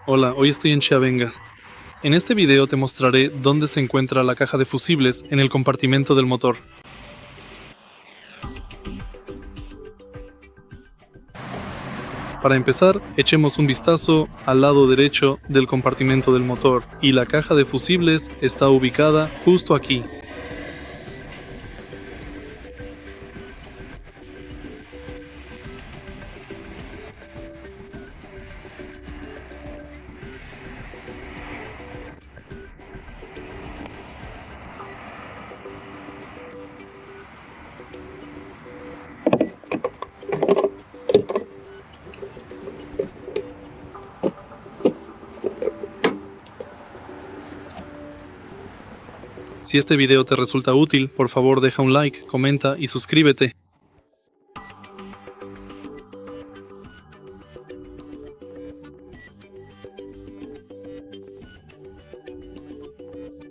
Hola, hoy estoy en Kia Venga. En este video te mostraré dónde se encuentra la caja de fusibles en el compartimento del motor. Para empezar, echemos un vistazo al lado derecho del compartimento del motor y la caja de fusibles está ubicada justo aquí. Si este video te resulta útil, por favor deja un like, comenta y suscríbete.